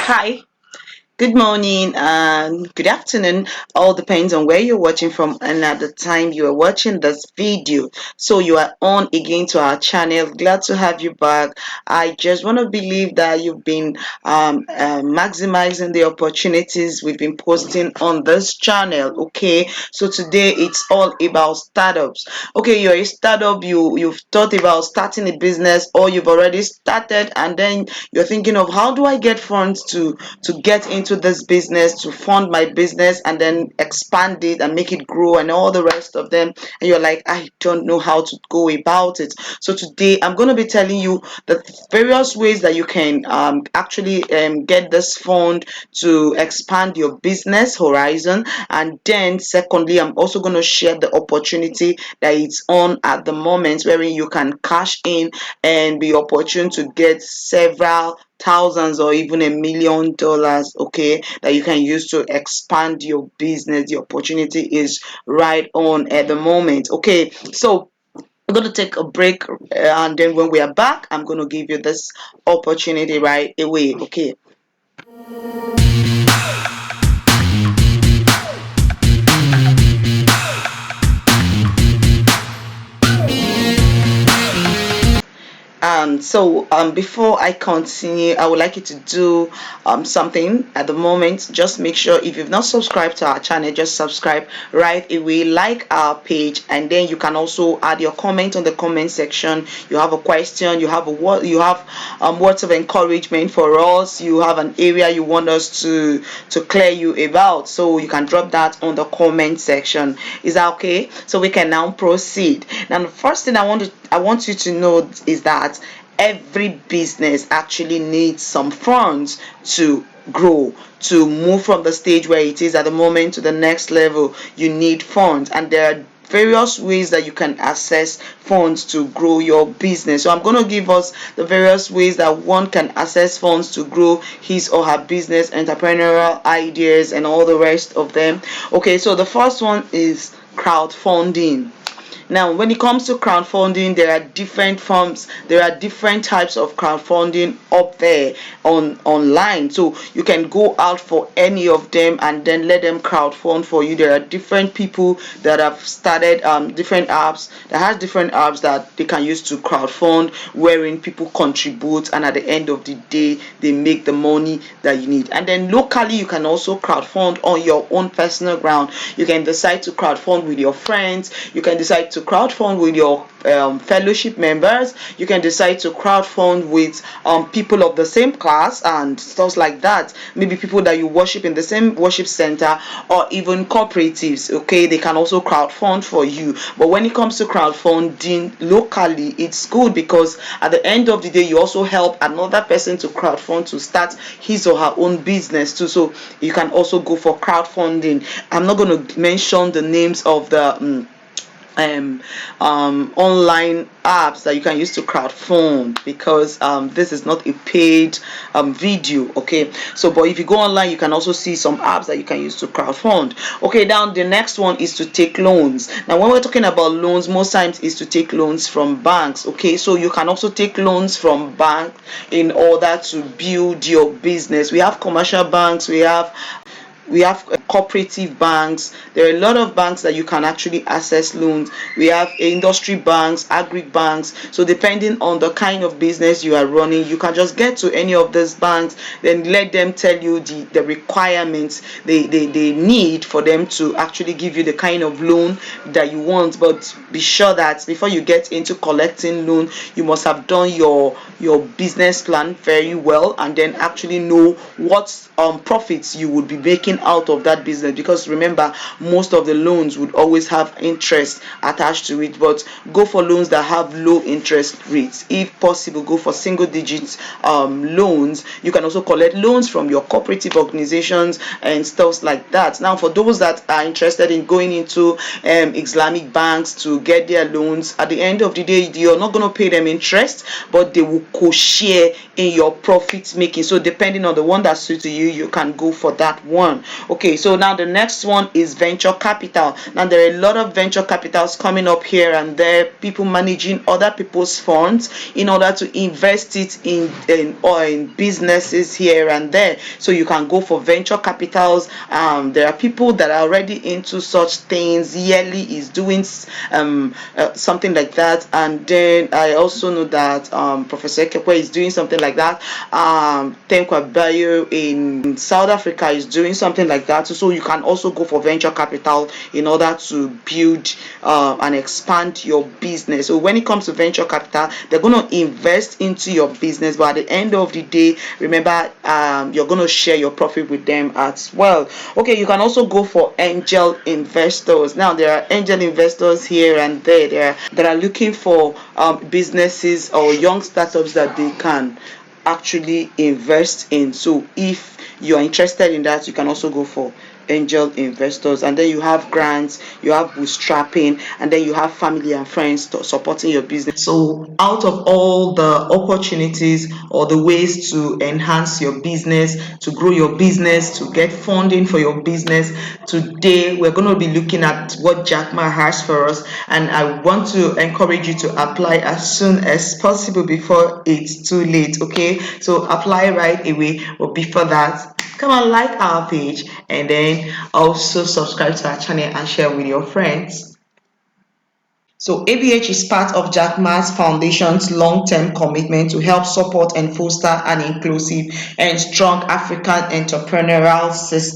Hi, good morning and good afternoon. All depends on where you're watching from and at the time you are watching this video. So you are on again to our channel. Glad to have you back. I just want to believe that you've been maximizing the opportunities we've been posting on this channel. Okay, so today it's all about startups. Okay, you're a startup. You've thought about starting a business or you've already started and then you're thinking of how do I get funds to get into this business, to fund my business and then expand it and make it grow and all the rest of them. And you're like, I don't know how to go about it. So today I'm going to be telling you the various ways that you can actually get this fund to expand your business horizon. And then secondly, I'm also going to share the opportunity that it's on at the moment wherein you can cash in and be opportune to get several thousands or even $1 million, okay, that you can use to expand your business. The opportunity is right on at the moment. Okay, so I'm going to take a break, and then when we are back I'm going to give you this opportunity right away. Okay. Before I continue, I would like you to do something at the moment. Just make sure if you've not subscribed to our channel, just subscribe right away, like our page, and then you can also add your comment on the comment section. You have a question, you have a word, you have words of encouragement for us, you have an area you want us to clear you about, so you can drop that on the comment section. Is that okay? So we can now proceed. Now the first thing I want you to know is that every business actually needs some funds to grow, to move from the stage where it is at the moment to the next level. You need funds, and there are various ways that you can access funds to grow your business. So I'm going to give us the various ways that one can access funds to grow his or her business, entrepreneurial ideas and all the rest of them. Okay, so the first one is crowdfunding. Now, when it comes to crowdfunding, there are different forms, there are different types of crowdfunding up there online. So you can go out for any of them and then let them crowdfund for you. There are different people that have started different apps that has different apps that they can use to crowdfund, wherein people contribute and at the end of the day they make the money that you need. And then locally, you can also crowdfund on your own personal ground. You can decide to crowdfund with your friends. You can decide to crowdfund with your fellowship members. You can decide to crowdfund with people of the same class and stuff like that. Maybe people that you worship in the same worship center or even cooperatives. Okay, they can also crowdfund for you. But when it comes to crowdfunding locally, it's good because at the end of the day you also help another person to crowdfund to start his or her own business too. So you can also go for crowdfunding. I'm not going to mention the names of the online apps that you can use to crowdfund because this is not a paid video. Okay, so but if you go online you can also see some apps that you can use to crowdfund. Okay, now the next one is to take loans. Now when we're talking about loans, most times is to take loans from banks. Okay, so you can also take loans from banks in order to build your business. We have commercial banks, we have cooperative banks. There are a lot of banks that you can actually access loans. We have industry banks, agri banks. So depending on the kind of business you are running, you can just get to any of these banks, then let them tell you the requirements they need for them to actually give you the kind of loan that you want. But be sure that before you get into collecting loan, you must have done your business plan very well and then actually know what profits you would be making out of that business, because remember most of the loans would always have interest attached to it. But go for loans that have low interest rates. If possible, go for single digits loans. You can also collect loans from your cooperative organizations and stuff like that. Now for those that are interested in going into Islamic banks to get their loans, at the end of the day you're not going to pay them interest, but they will co-share in your profit making. So depending on the one that suits you, you can go for that one. one. Okay, so now the next one is venture capital. Now there are a lot of venture capitals coming up here and there, people managing other people's funds in order to invest it in businesses here and there. So you can go for venture capitals. There are people that are already into such things. Yearly is doing something like that, and then I also know that Professor Ekekwe is doing something like that. Tenkwa Bayo in South Africa is doing something like that. So you can also go for venture capital in order to build and expand your business. So when it comes to venture capital, they're going to invest into your business, but at the end of the day, remember, you're going to share your profit with them as well. Okay, you can also go for angel investors. Now there are angel investors here and there that are looking for businesses or young startups that they can actually invest in. So if you're interested in that, you can also go for angel investors. And then you have grants, you have bootstrapping, and then you have family and friends supporting your business. So out of all the opportunities or the ways to enhance your business, to grow your business, to get funding for your business, today we're going to be looking at what Jack Ma has for us, and I want to encourage you to apply as soon as possible before it's too late. Okay, so apply right away, but before that, come and like our page, and then also subscribe to our channel and share with your friends. So ABH is part of Jack Ma's Foundation's long-term commitment to help support and foster an inclusive and strong African entrepreneurial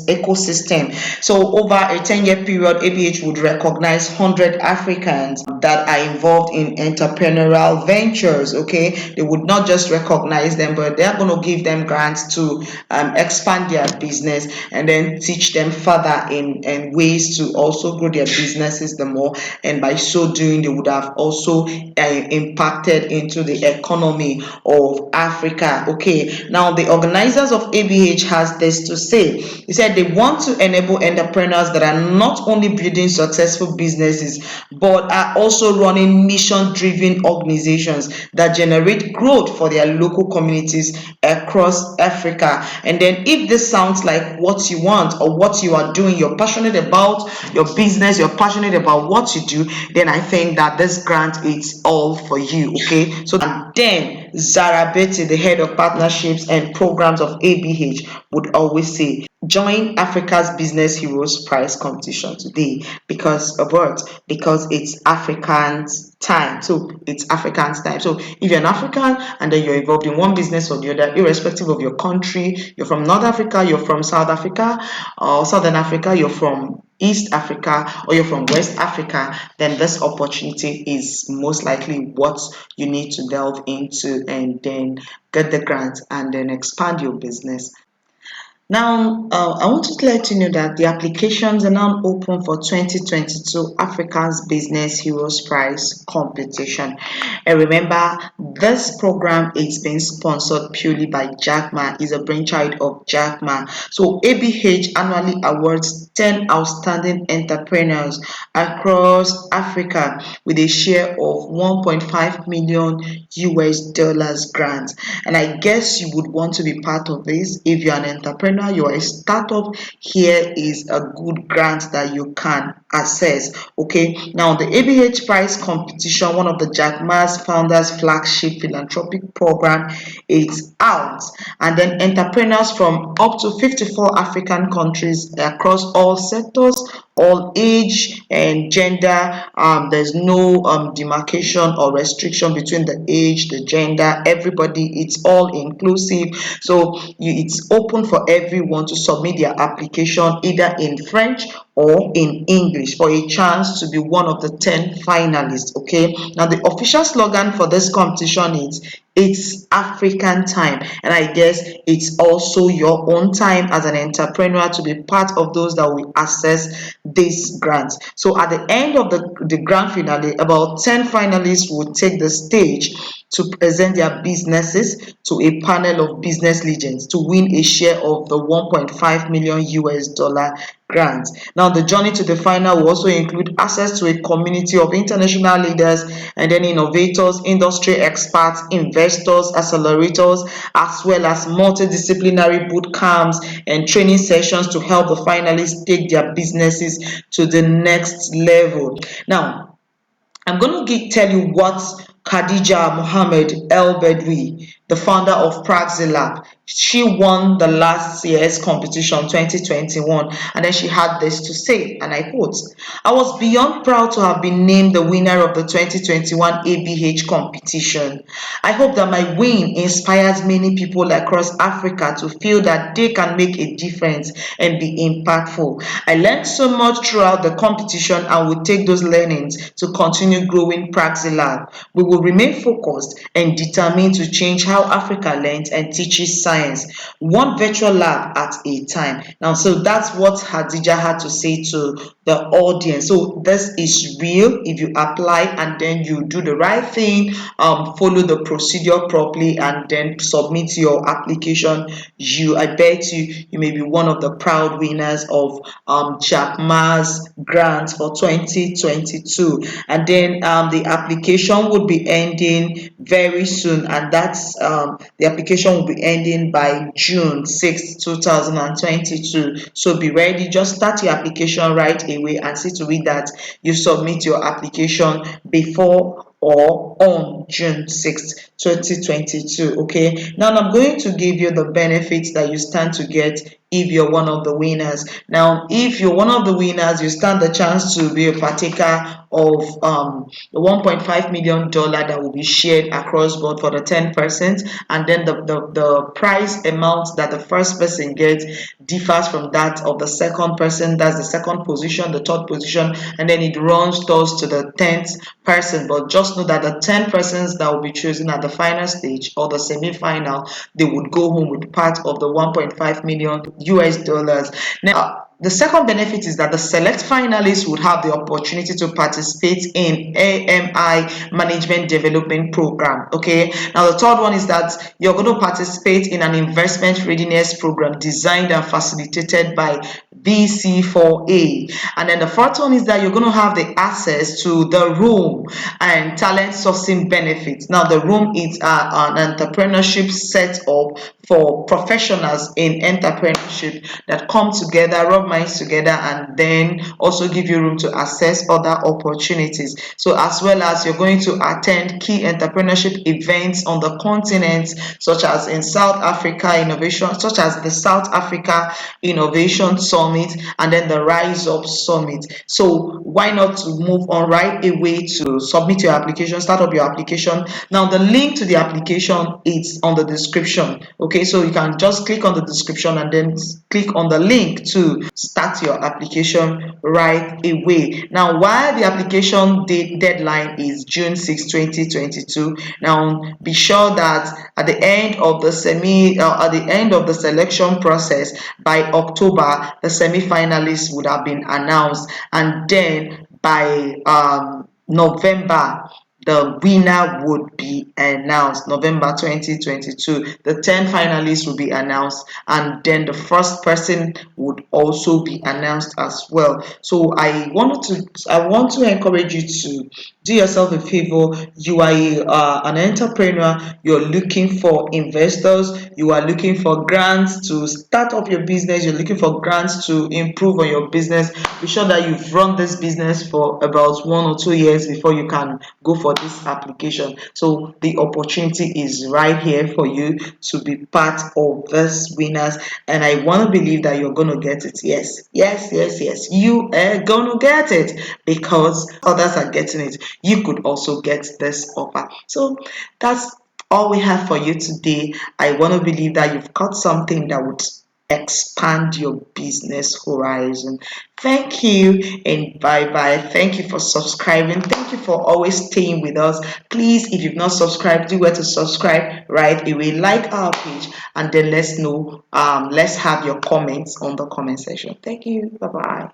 ecosystem. So over a 10-year period, ABH would recognize 100 Africans that are involved in entrepreneurial ventures. Okay, they would not just recognize them, but they're going to give them grants to expand their business, and then teach them further in ways to also grow their businesses the more, and by so doing they would have also impacted into the economy of Africa. Okay, now the organizers of ABH has this to say. He said they want to enable entrepreneurs that are not only building successful businesses but are also running mission-driven organizations that generate growth for their local communities across Africa. And then if this sounds like what you want or what you are doing, you're passionate about your business, you're passionate about what you do, then I think that this grant is all for you. Okay, so and then Zara Betty, the head of partnerships and programs of ABH, would always say, join Africa's Business Heroes Prize competition today. Because of what? Because it's Africans time. So it's Africans time. So if you're an African and then you're involved in one business or the other, irrespective of your country, you're from North Africa, you're from South Africa, or Southern Africa, you're from East Africa, or you're from West Africa, then this opportunity is most likely what you need to delve into, and then get the grant and then expand your business. Now, I want to let you know that the applications are now open for 2022 Africa's Business Heroes Prize competition. And remember, this program is being sponsored purely by Jack Ma. It's a brainchild of Jack Ma. So ABH annually awards 10 outstanding entrepreneurs across Africa with a share of 1.5 million US dollars grant. And I guess you would want to be part of this. If you're an entrepreneur, you're a startup, here is a good grant that you can access. Okay, now the ABH Prize competition, one of the Jack Ma's founders flagship philanthropic program, is out, and then entrepreneurs from up to 54 African countries across all sectors, all age and gender. There's no demarcation or restriction between the age, the gender, everybody. It's all inclusive. So it's open for everyone to submit their application either in French or in English for a chance to be one of the 10 finalists. Okay, now the official slogan for this competition is it's African time, and I guess it's also your own time as an entrepreneur to be part of those that will access this grant. So at the end of the grand finale, about 10 finalists will take the stage to present their businesses to a panel of business legends to win a share of the 1.5 million US dollar grants. Now, the journey to the final will also include access to a community of international leaders and then innovators, industry experts, investors, accelerators, as well as multidisciplinary boot camps and training sessions to help the finalists take their businesses to the next level. Now, I'm going to tell you what Khadija Mohammed El Bedwi, the founder of Praxi Lab, she won the last year's competition 2021, and then she had this to say, and I quote, "I was beyond proud to have been named the winner of the 2021 ABH competition. I hope that my win inspires many people across Africa to feel that they can make a difference and be impactful. I learned so much throughout the competition and will take those learnings to continue growing Praxi Lab. We will remain focused and determined to change how Africa learns and teaches science, one virtual lab at a time." Now, so that's what Hadija had to say to the audience. So this is real. If you apply and then you do the right thing, follow the procedure properly, and then submit your application, I bet you may be one of the proud winners of Jack Ma's grant for 2022. And then the application would be ending very soon, and that's the application will be ending by June 6th, 2022. So be ready, just start your application right away and see to it that you submit your application before or on June 6th, 2022. Okay, now I'm going to give you the benefits that you stand to get if you're one of the winners. Now, if you're one of the winners, you stand the chance to be a partaker of the $1.5 million that will be shared across board for the 10%, and then the prize amount that the first person gets differs from that of the second person. That's the second position, the third position, and then it runs towards to the 10th person. But just know that the 10 persons that will be chosen at the final stage or the semi-final, they would go home with part of the 1.5 million US dollars. Now, the second benefit is that the select finalists would have the opportunity to participate in AMI Management Development Program. Okay. Now, the third one is that you're going to participate in an investment readiness program designed and facilitated by BC4A. And then the fourth one is that you're going to have the access to the room and talent sourcing benefits. Now, the room is an entrepreneurship setup for professionals in entrepreneurship that come together, rub minds together, and then also give you room to access other opportunities. So, as well as you're going to attend key entrepreneurship events on the continent, such as in South Africa Innovation, such as the South Africa Innovation Summit, and then the Rise Up Summit. So, why not to move on right away to submit your application, start up your application. Now, the link to the application is on the description. Okay, so you can just click on the description and then click on the link to start your application right away. Now, while the application deadline is June 6th, 2022, now be sure that at the end of the selection process by October, the semi-finalists would have been announced, and then by November, the winner would be announced. November 2022, the 10 finalists will be announced, and then the first person would also be announced as well. So I want to encourage you to do yourself a favor. You are an entrepreneur, you're looking for investors, you are looking for grants to start up your business, you're looking for grants to improve on your business. Be sure that you've run this business for about 1 or 2 years before you can go for this application. So the opportunity is right here for you to be part of this winners, and I want to believe that you're going to get it. Yes, yes, yes, yes, you are going to get it, because others are getting it. You could also get this offer. So that's all we have for you today. I want to believe that you've got something that would expand your business horizon. Thank you and bye bye. Thank you for subscribing. Thank you for always staying with us. Please, if you've not subscribed, do where to subscribe right away. Like our page, and then let's know. Let's have your comments on the comment section. Thank you. Bye bye.